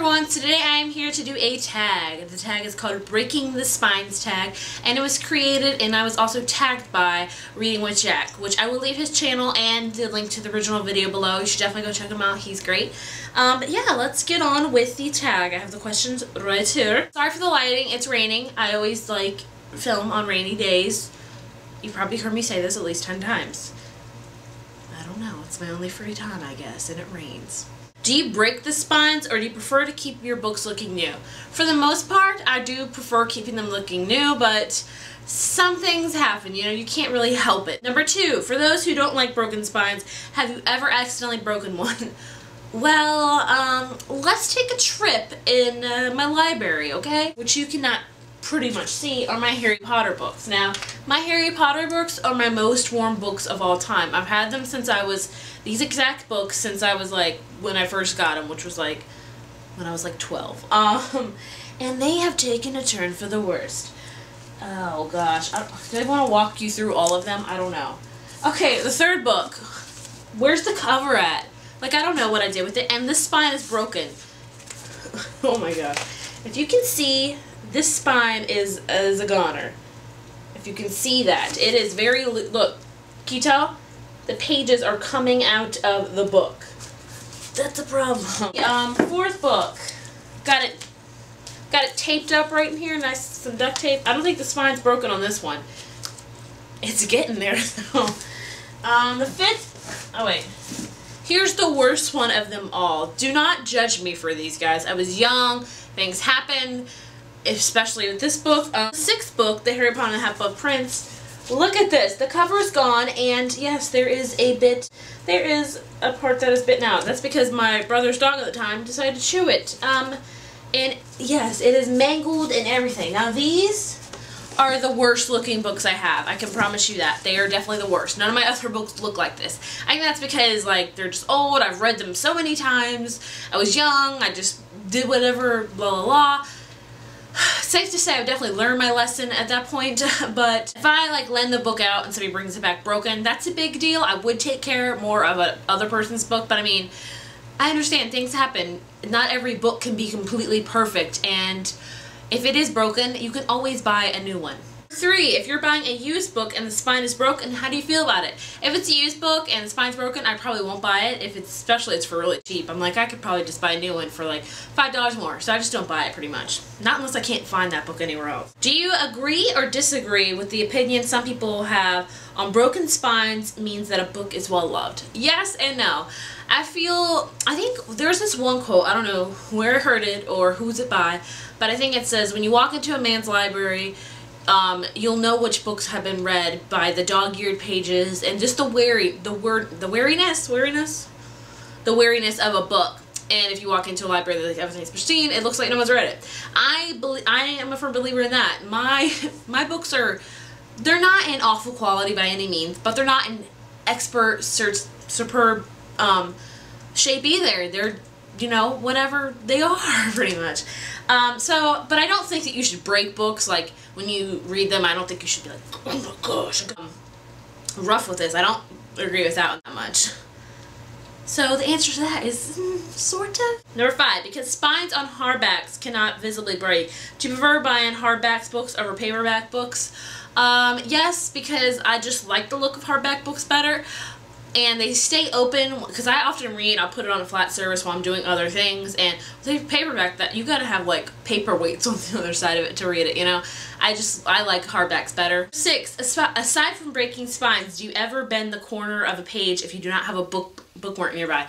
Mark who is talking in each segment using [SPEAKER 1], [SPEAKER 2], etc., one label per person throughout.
[SPEAKER 1] everyone, so today I am here to do a tag. The tag is called Breaking the Spines tag, and it was created and I was also tagged by ReadingwithJack, which I will leave his channel and the link to the original video below. You should definitely go check him out, he's great. But yeah, let's get on with the tag. I have the questions right here. Sorry for the lighting, it's raining. I always like film on rainy days. You've probably heard me say this at least 10 times. I don't know, it's my only free time I guess, and it rains. Do you break the spines or do you prefer to keep your books looking new? For the most part, I do prefer keeping them looking new, but some things happen, you know, you can't really help it. Number 2, for those who don't like broken spines, have you ever accidentally broken one? Well, let's take a trip in my library, okay? Which you cannot pretty much see are my Harry Potter books. Now, my Harry Potter books are my most worn books of all time. I've had them since I was, these exact books since I was like, when I first got them, which was like, when I was like 12. And they have taken a turn for the worst. Oh gosh, do I want to walk you through all of them? I don't know. Okay, the 3rd book. Where's the cover at? Like, I don't know what I did with it, and this spine is broken. Oh my god. If you can see, this spine is a goner. If you can see that. It is very, look, can you tell? The pages are coming out of the book. That's a problem. 4th book. Got it taped up right in here, nice, some duct tape. I don't think the spine's broken on this one. It's getting there though. The 5th, oh wait. Here's the worst one of them all. Do not judge me for these, guys. I was young, things happened, especially with this book. 6th book, the Harry Potter and the Half-Blood Prince. Look at this. The cover is gone, and yes, there is a part that is bitten out. That's because my brother's dog at the time decided to chew it. And yes, it is mangled and everything. Now these are the worst looking books I have. I can promise you that. They are definitely the worst. None of my other books look like this. I think that's because, like, they're just old. I've read them so many times. I was young. I just did whatever, blah, blah, blah. Safe to say I've definitely learned my lesson at that point, but if I like lend the book out and somebody brings it back broken, that's a big deal. I would take care more of a other person's book, but I mean, I understand things happen. Not every book can be completely perfect, and if it is broken, you can always buy a new one. 3, if you're buying a used book and the spine is broken, how do you feel about it? If it's a used book and the spine's broken, I probably won't buy it. If it's, especially it's for really cheap. I'm like, I could probably just buy a new one for like $5 more, so I just don't buy it pretty much. Not unless I can't find that book anywhere else. Do you agree or disagree with the opinion some people have on broken spines means that a book is well loved? Yes and no. I think there's this one quote, I don't know where I heard it or who's it by, but I think it says, when you walk into a man's library, you'll know which books have been read by the dog-eared pages and just the wariness of a book. And if you walk into a library that everything's pristine, it looks like no one's read it. I am a firm believer in that. My books they're not in awful quality by any means, but they're not in superb shape either. They're, you know, whatever they are, pretty much. But I don't think that you should break books. Like, when you read them, I don't think you should be like, oh my gosh, I'm rough with this. I don't agree with that one that much. So the answer to that is sort of. Number 5, because spines on hardbacks cannot visibly break. Do you prefer buying hardback books over paperback books? Yes, because I just like the look of hardback books better. And they stay open, because I often read, I'll put it on a flat surface while I'm doing other things, and with paperback, that you gotta have like paperweights on the other side of it to read it, you know? I like hardbacks better. 6, aside from breaking spines, do you ever bend the corner of a page if you do not have a bookmark nearby?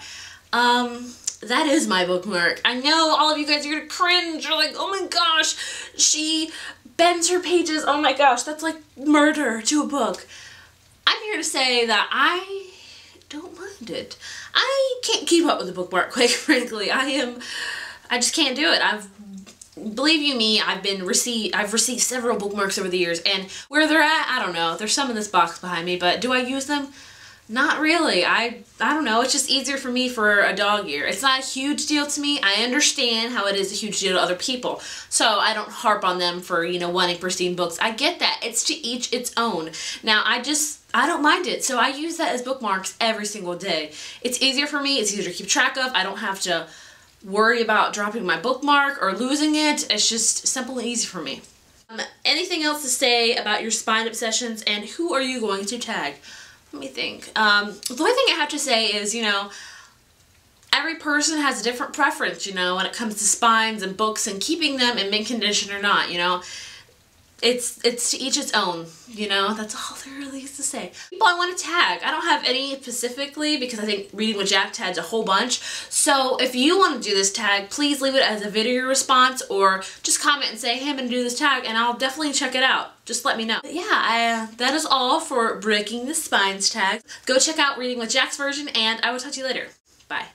[SPEAKER 1] That is my bookmark. I know all of you guys are gonna cringe. You're like, oh my gosh, she bends her pages. Oh my gosh, that's like murder to a book. I'm here to say that I don't mind it. I can't keep up with the bookmark, quite frankly. I just can't do it. Believe you me, I've received several bookmarks over the years, and where they're at, I don't know. There's some in this box behind me, but do I use them? Not really. I don't know. It's just easier for me for a dog ear. It's not a huge deal to me. I understand how it is a huge deal to other people, so I don't harp on them for, you know, wanting pristine books. I get that. It's to each its own. Now, I don't mind it, so I use that as bookmarks every single day. It's easier for me, it's easier to keep track of. I don't have to worry about dropping my bookmark or losing it. It's just simple and easy for me. Anything else to say about your spine obsessions, and who are you going to tag? Let me think. The only thing I have to say is, you know, every person has a different preference, you know, when it comes to spines and books and keeping them in mint condition or not, you know. It's to each its own, you know. That's all there really is to say. People I want to tag. I don't have any specifically because I think Reading with Jack tags a whole bunch. So if you want to do this tag, please leave it as a video response or just comment and say, hey, I'm going to do this tag, and I'll definitely check it out. Just let me know. But yeah, that is all for Breaking the Spines tag. Go check out Reading with Jack's version, and I will talk to you later. Bye.